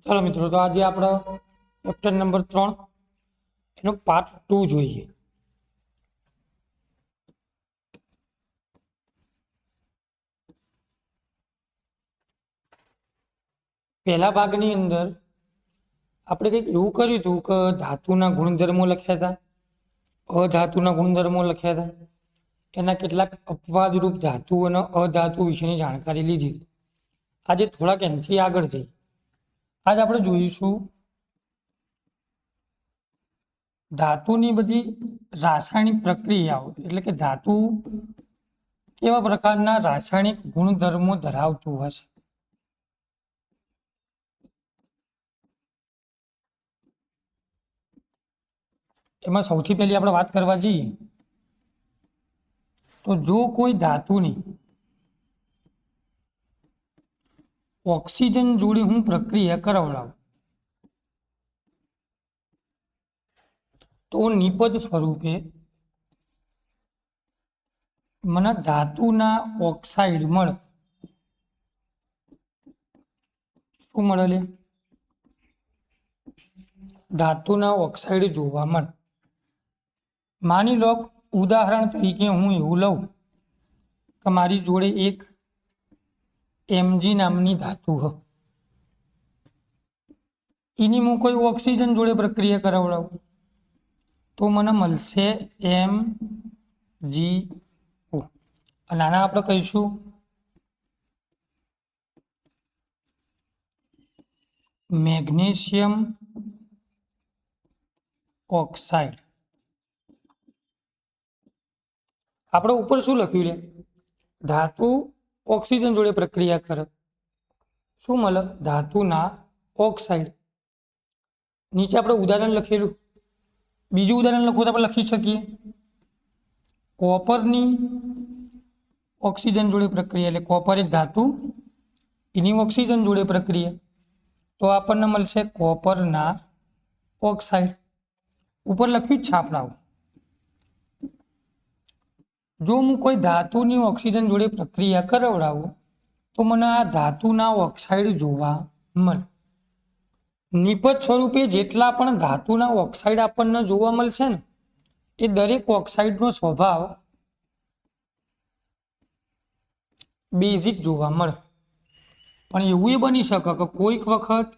चलो मित्रों, तो आज आप चैप्टर नंबर 3 एनो पार्ट 2 જોઈએ। पहला भागनी अंदर આપણે કંઈક એવું કર્યું હતું કે ધાતુના ગુણધર્મો લખ્યા હતા, અધાતુના ગુણધર્મો લખ્યા હતા, એના કેટલાક અપવાદરૂપ ધાતુ અને અધાતુ વિશેની જાણકારી લીધી હતી। આજે થોડાક એનાથી આગળ જઈએ। આજ આપણે જોઈશું ધાતુની બધી રાસાયણિક પ્રક્રિયાઓ, એટલે કે ધાતુ કેવા પ્રકારના રાસાયણિક ગુણધર્મો ધરાવતું હશે। એમાં સૌથી પહેલી આપણે વાત કરવા જઈએ તો જો કોઈ ધાતુની ઓક્સિજન જોડે હું પ્રક્રિયા કરાવડાવું તો નિપજ સ્વરૂપે મને ધાતુના ઓક્સાઇડ મળે। શું મળે લે? ધાતુના ઓક્સાઇડ જોવા મળે। માની લો ઉદાહરણ તરીકે હું એવું લઉં કે મારી જોડે એક Mg નામની ધાતુ હ, એની હું કોઈ ઓક્સિજન જોડે પ્રક્રિયા કરાવડાવું તો મને મળશે MgO, અને આને આપણે કહીશું મેગ્નેશિયમ ઓક્સાઇડ। આપણે ઉપર શું લખ્યું છે? ધાતુ ઓક્સિજન જોડે પ્રક્રિયા કરે, શું મળે? ધાતુના ઓક્સાઇડ। નીચે આપણે ઉદાહરણ લખેલું, બીજું ઉદાહરણ લખવું તો આપણે લખી શકીએ કોપરની ઓક્સિજન જોડે પ્રક્રિયા, એટલે કોપર એક ધાતુ, એની ઓક્સિજન જોડે પ્રક્રિયા, તો આપણને મળશે કોપરના ઓક્સાઇડ। ઉપર લખ્યું જ છે આપણે આવું। જો હું કોઈ ધાતુની ઓક્સિજન જોડે પ્રક્રિયા કરાવડાવું તો મને આ ધાતુના ઓક્સાઇડ જોવા મળે। નિપજ સ્વરૂપે જેટલા પણ ધાતુના ઓક્સાઇડ આપણને જોવા મળશે ને, એ દરેક ઓક્સાઇડનો સ્વભાવ બેઝિક જોવા મળે। પણ એવું એ બની શકે કે કોઈક વખત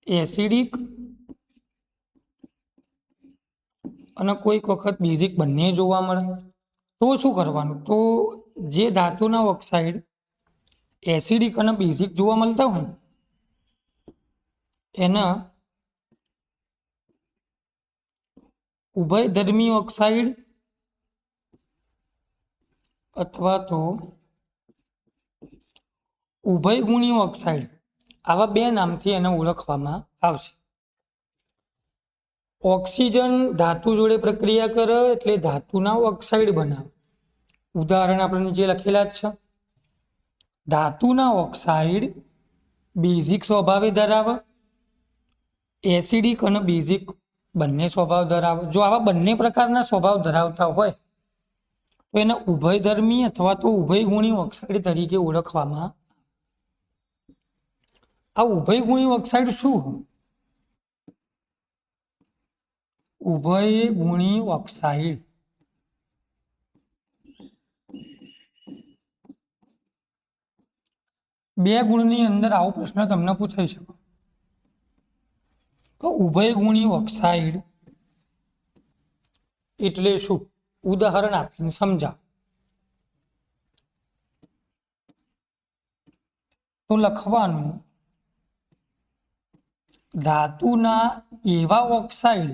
એસિડિક અને કોઈક વખત બેઝિક બંને જોવા મળે। તો શું કરવાનું? તો જે ધાતુના ઓક્સાઇડ એસિડિક અને બેઝિક જોવા મળતા હોય ને, એના ઉભયધર્મી ઓક્સાઇડ અથવા તો ઉભયગુણી ઓક્સાઇડ, આવા બે નામથી એને ઓળખવામાં આવશે। ઓક્સિજન ધાતુ જોડે પ્રક્રિયા કરે એટલે ધાતુના ઓક્સાઇડ બનાવે। ઉદાહરણ આપણે નીચે લખેલા જ છે। ધાતુના ઓક્સાઇડ બેઝિક સ્વભાવે ધરાવે, એસિડિક અને બેઝિક બંને સ્વભાવ ધરાવે। જો આવા બંને પ્રકારના સ્વભાવ ધરાવતા હોય તો એને ઉભયધર્મી અથવા તો ઉભયગુણી ઓક્સાઇડ તરીકે ઓળખવામાં। આ ઉભયગુણી ઓક્સાઇડ શું? ઉભયગુણી ઓક્સાઇડ બે ગુણની અંદર આવો પ્રશ્ન તમને પૂછાઈ શકે તો ઉભયગુણી ઓક્સાઇડ એટલે શું? ઉદાહરણ આપીને સમજાવ તો લખવાનું ધાતુના એવા ઓક્સાઇડ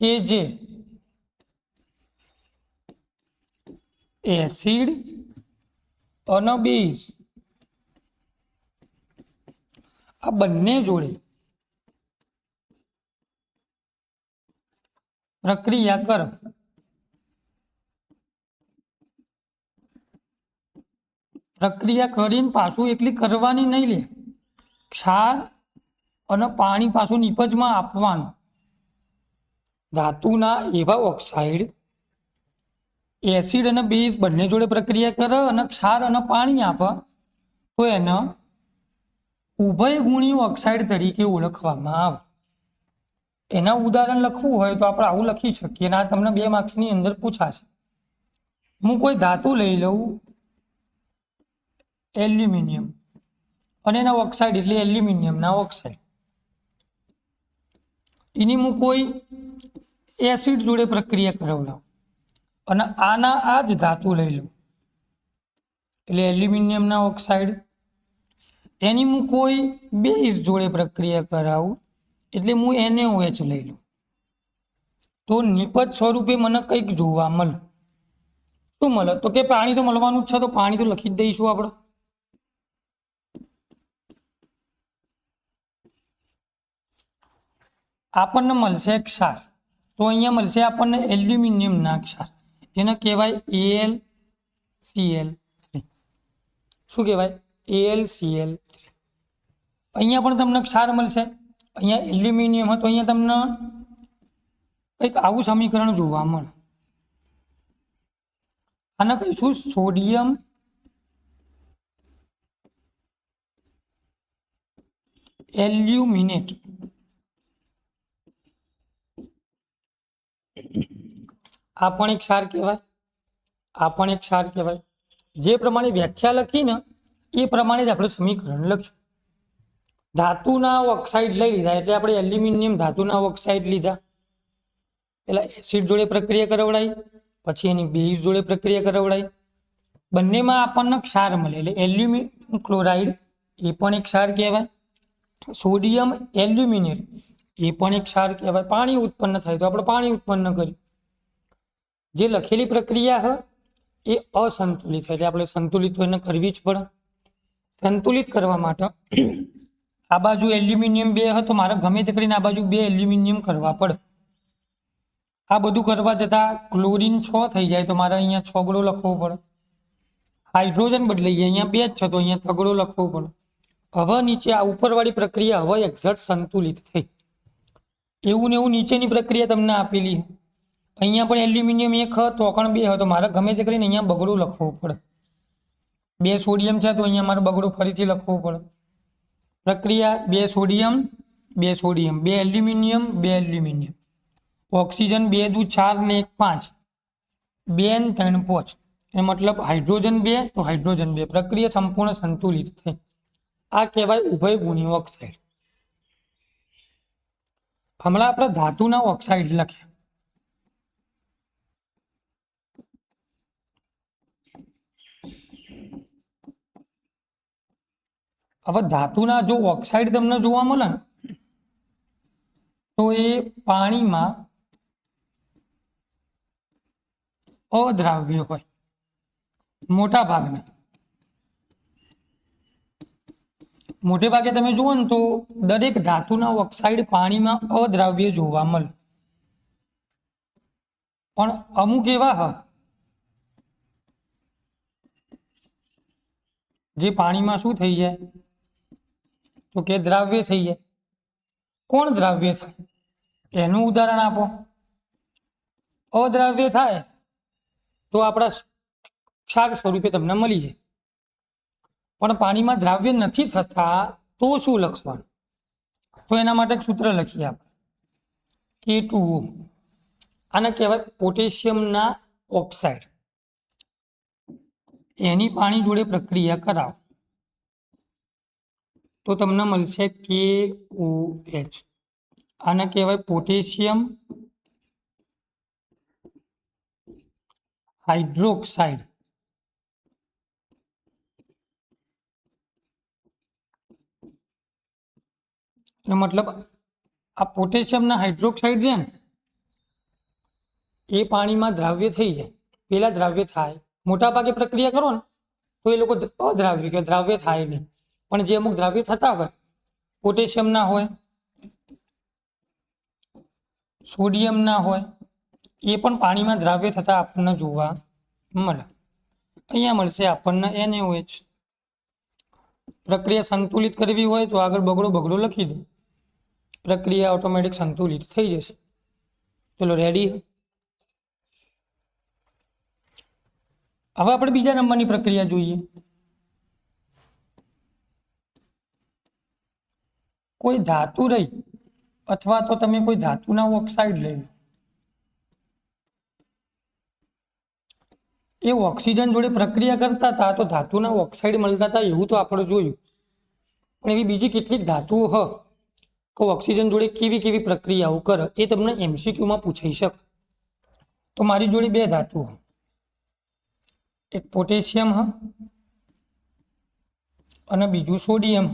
કે જે એસિડ અને બેઝ આ બંને જોડે પ્રક્રિયા કરે, પ્રક્રિયા કરીને પાછું એટલી કરવાની નહીં લે, ક્ષાર અને પાણી પાછું નિપજમાં આપવાનું। ધાતુના એવા ઓક્સાઇડ એસિડ અને બેઝ બંને જોડે પ્રક્રિયા કરે અને ક્ષાર અને પાણી આપે તો એને ઉભયગુણી ઓક્સાઇડ તરીકે ઓળખવામાં આવે. એના ઉદાહરણ લખવું હોય તો આપણે આવું લખી શકીએ અને આ તમને 2 માર્ક્સની અંદર પૂછાશે. હું કોઈ ધાતુ લઈ લઉં એલ્યુમિનિયમ અને એના ઓક્સાઇડ એટલે એલ્યુમિનિયમના ઓક્સાઇડ. એની હું કોઈ એસિડ જોડે પ્રક્રિયા કરાવડાવું અને આના આ જ ધાતુ લઈ લઉં એટલે એલ્યુમિનિયમના ઓક્સાઇડ. એની હું કોઈ બેઝ જોડે પ્રક્રિયા કરાવું એટલે હું NaOH લઈ લઉં તો નિપજ સ્વરૂપે મને કંઈક જોવા મળે. શું મળે? તો કે પાણી તો મળવાનું જ છે, તો પાણી તો લખી જ દઈશું આપણે. આપણને મળશે ક્ષાર, તો અહીંયા મળશે આપણને એલ્યુમિનિયમના ક્ષાર, જેને કહેવાય AlCl3. શું કહેવાય? AlCl3. અહીંયા પણ તમને ક્ષાર મળશે. અહીંયા એલ્યુમિનિયમ હતો, અહીંયા તમને કંઈક આવું સમીકરણ જોવા મળે. આને કહીશું સોડિયમ એલ્યુમિનેટ. આ પણ એક ક્ષાર કહેવાય, આ પણ એક ક્ષાર કહેવાય. જે પ્રમાણે વ્યાખ્યા લખી ને એ પ્રમાણે જ આપણે સમીકરણ લખ્યું. ધાતુના ઓક્સાઇડ લઈ લીધા એટલે આપણે એલ્યુમિનિયમ ધાતુના ઓક્સાઇડ લીધા. પેલા એસિડ જોડે પ્રક્રિયા કરાવડાવી, પછી એની બેઝ જોડે પ્રક્રિયા કરાવડાવી. બંનેમાં આપણને ક્ષાર મળે એટલે એલ્યુમિનિયમ ક્લોરાઇડ એ પણ એક ક્ષાર કહેવાય. સોડિયમ એલ્યુમિનેટ એ પણ એક ક્ષાર કહેવાય. પાણી ઉત્પન્ન થાય તો આપણે પાણી ઉત્પન્ન કરીએ. જે લખેલી પ્રક્રિયા છે એ અસંતુલિત એટલે આપણે સંતુલિત એને કરવી જ પડે. સંતુલિત કરવા માટે આ બાજુ એલ્યુમિનિયમ 2 હતો, મારે ગમે તે કરીને આ બાજુ 2 એલ્યુમિનિયમ કરવા પડે. આ બધું કરવા જતાં ક્લોરીન 6 થઈ જાય તો મારે અહીંયા 6 ગળો લખવો પડે. હાઇડ્રોજન બદલાઈ જાય, અહીંયા 2 જ છે તો અહીંયા તગડો લખવો પડે. હવે નીચે આ ઉપરવાળી પ્રક્રિયા હવે એક્ઝેક્ટ સંતુલિત થઈ. એવું ને એવું નીચેની પ્રક્રિયા તમને આપેલી. અહીંયા પણ એલ્યુમિનિયમ 1 તો પણ 2 હતો, મારે ગમે તે કરીને અહીંયા બગડું લખવું પડે. 2 સોડિયમ છે તો અહીંયા મારે બગડું ફરીથી લખવું પડે. પ્રક્રિયા 2 sodium 2 sodium, 2 aluminium 2 aluminium, oxygen 2 દુ 4 ને 1 5, 2 ને 3 5, એ મતલબ હાઇડ્રોજન 2 તો હાઇડ્રોજન 2. પ્રક્રિયા સંપૂર્ણ સંતુલિત થઈ. આ કહેવાય ઉભયગુણી ઓક્સાઇડ. હમણાં આપણે ધાતુના ઓક્સાઇડ લખ્યા. હવે ધાતુના જો ઓક્સાઇડ તમને જોવા મળે ને તો એ પાણીમાં અદ્રાવ્ય હોય મોટા ભાગના. મોટે ભાગે તમે જુઓ ને તો દરેક ધાતુના ઓક્સાઇડ પાણીમાં અદ્રાવ્ય જોવા મળે. પણ અમુક એવા હ જે પાણીમાં શું થઈ જાય તો કે દ્રાવ્ય થઈ જાય. કોણ દ્રાવ્ય થાય એનું ઉદાહરણ આપો. અદ્રાવ્ય થાય તો આપણા ક્ષાર સ્વરૂપે તમને મળી જાય. પણ પાણીમાં દ્રાવ્ય નથી થતા તો શું લખવાનું? તો એના માટે એક સૂત્ર લખીએ આપણે K2O. આને કહેવાય પોટેશિયમના ઓક્સાઇડ. એની પાણી જોડે પ્રક્રિયા કરાવો તો તમને મળશે KOH. આને કહેવાય પોટેશિયમ હાઇડ્રોક્સાઇડ. મતલબ આ પોટેશિયમના હાઇડ્રોક્સાઇડ છે ને એ પાણીમાં દ્રાવ્ય થઈ જાય. પેલા દ્રાવ્ય થાય, મોટા ભાગે પ્રક્રિયા કરો ને તો એ લોકો અદ્રાવ્ય કે દ્રાવ્ય થાય નહીં. પણ જે અમુક દ્રાવ્ય થતા હોય, પોટેશિયમના હોય, સોડિયમના હોય, એ પણ પાણીમાં દ્રાવ્ય થતા આપણને જોવા મળે. અહીંયા મળશે આપણને NaOH. પ્રક્રિયા સંતુલિત કરવી હોય તો આગળ બગડો લખી દો, પ્રક્રિયા ઓટોમેટિક સંતુલિત થઈ જશે. ચલો રેડી. હવે આપણે બીજા નંબરની પ્રક્રિયા જોઈએ. કોઈ ધાતુ રહી અથવા તો તમે કોઈ ધાતુના ઓક્સાઇડ લઈ લો, એ ઓક્સિજન જોડે પ્રક્રિયા કરતા હતા તો ધાતુના ઓક્સાઇડ મળતા હતા એવું તો આપણે જોયું. પણ એવી બીજી કેટલીક ધાતુઓ હ કે ઓક્સિજન જોડે કેવી કેવી પ્રક્રિયાઓ કરે એ તમને એમસીક્યુમાં પૂછાઈ શકે. તો મારી જોડે બે ધાતુઓ, એક પોટેશિયમ હ અને બીજું સોડિયમ.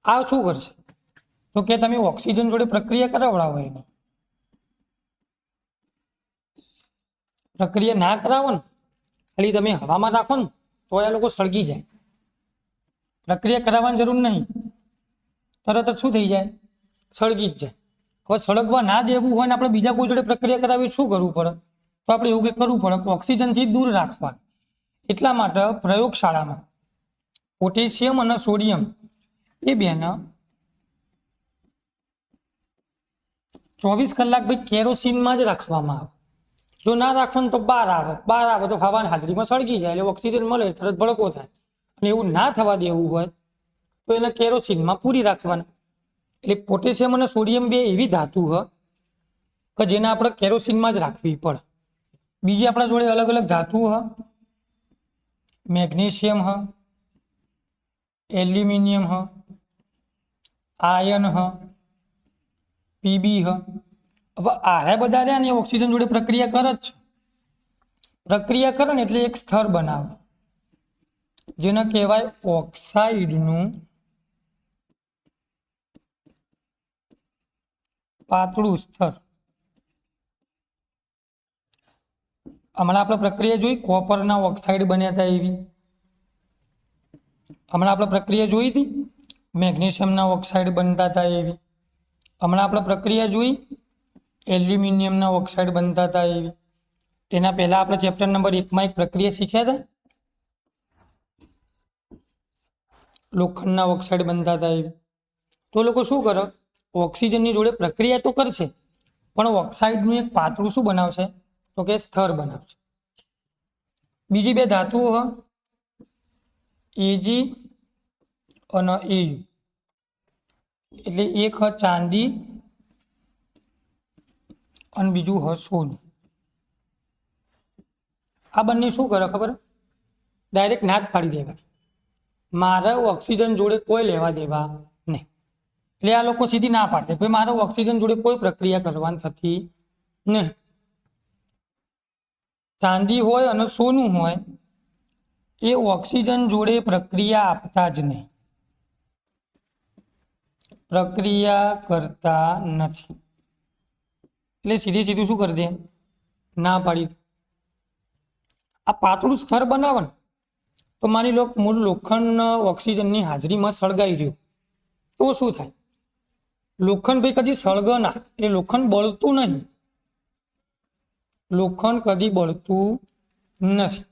આ શું કરશે તો કે તમે ઓક્સિજન જોડે પ્રક્રિયા કરાવડાવો, એને પ્રક્રિયા ના કરાવો ને, ખાલી તમે હવામાં રાખો ને તો આ લોકો સળગી જાય. પ્રક્રિયા કરાવવાની જરૂર નહીં, તરત જ શું થઈ જાય, સળગી જ જાય. હવે સળગવા ના દેવું હોય ને આપણે બીજા કોઈ જોડે પ્રક્રિયા કરાવી શું કરવું પડે, તો આપણે એવું કંઈક કરવું પડે કે ઓક્સિજનથી દૂર રાખવાનું. એટલા માટે પ્રયોગશાળામાં પોટેશિયમ અને સોડિયમ એ બેને 24 કલાક ભાઈ કેરોસીનમાં જ રાખવામાં આવે. જો ના રાખો ને તો બહાર આવે તો હવાની હાજરીમાં સળગી જાય, એટલે ઓક્સિજન મળે તરત ભડકો થાય. અને એવું ના થવા દેવું હોય તો એને કેરોસીનમાં પૂરી રાખવાના. એટલે પોટેશિયમ અને સોડિયમ બે એવી ધાતુ હ કે જેને આપણે કેરોસીનમાં જ રાખવી પડે. બીજી આપણા જોડે અલગ અલગ ધાતુઓ હ, મેગ્નેશિયમ હ, એલ્યુમિનિયમ હ, આયર્ન હ, પીબી હ. હવે આ બધા રહ્યા ને ઓક્સિજન જોડે પ્રક્રિયા કરે જ છે. પ્રક્રિયા કરે ને એટલે એક સ્તર બનાવે જેને કહેવાય ઓક્સાઇડનું પાતળું સ્તર. હમણાં આપણે પ્રક્રિયા જોઈ કોપરના ઓક્સાઇડ બન્યા હતા એવી. હમણાં આપણે પ્રક્રિયા જોઈ હતી મેગ્નેશિયમના ઓક્સાઇડ બનતા હતા એવી. હમણાં આપણે પ્રક્રિયા જોઈ એલ્યુમિનિયમના ઓક્સાઇડ બનતા હતા એવી. એના પહેલા આપણે ચેપ્ટર નંબર 1માં એક પ્રક્રિયા શીખ્યા હતા, લોખંડના ઓક્સાઇડ બનતા હતા એવી. તો લોકો શું કરે, ઓક્સિજનની જોડે પ્રક્રિયા તો કરશે પણ ઓક્સાઇડનું એક પાતળું શું બનાવશે તો કે સ્તર બનાવશે. બીજી બે ધાતુઓ હ એજી અને એયુ. એટલે એક હ ચાંદી અને બીજું હ સોનું. આ બંને શું કરે ખબર, ડાયરેક્ટ ના જ પાડી દેવાની, મારે ઓક્સિજન જોડે કોઈ લેવા દેવા નહીં. એટલે આ લોકો સીધી ના પાડે ભાઈ મારે ઓક્સિજન જોડે કોઈ પ્રક્રિયા કરવાની થતી નહીં. ચાંદી હોય અને સોનું હોય એ ઓક્સિજન જોડે પ્રક્રિયા આપતા જ નહીં, પ્રક્રિયા કરતા નથી. એટલે સીધું શું કરી દે, ના પાડી દે. આ પાતળું સ્તર બનાવે ને તો માની લો મૂળ લોખંડ ઓક્સિજનની હાજરીમાં સળગાઈ રહ્યું તો શું થાય, લોખંડ ભાઈ કદી સળગ ના, એટલે લોખંડ બળતું નહીં, લોખંડ કદી બળતું નથી.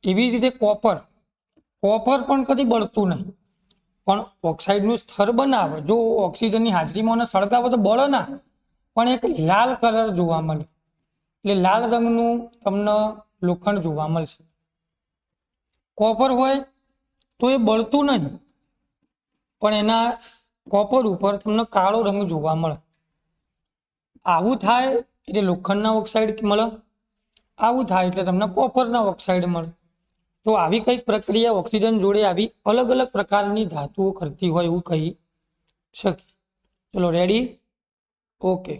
એવી રીતે કોપર પણ કદી બળતું નહીં, પણ ઓક્સાઇડનું સ્તર બનાવે, જો ઓક્સિજનની હાજરીમાં સળગાવે તો બળે ના, પણ એક લાલ કલર જોવા મળે. એટલે લાલ રંગનું તમને લોખંડ જોવા મળશે. કોપર હોય તો એ બળતું નહીં પણ એના કોપર ઉપર તમને કાળો રંગ જોવા મળે. આવું થાય એટલે લોખંડના ઓક્સાઇડ મળે, આવું થાય એટલે તમને કોપરના ઓક્સાઇડ મળે. તો આવી કઈક પ્રક્રિયા ઓક્સિજન જોડે આવી અલગ અલગ પ્રકારની ધાતુઓ કરતી હોય એવું કહી શકીએ. ચલો રેડી, ઓકે.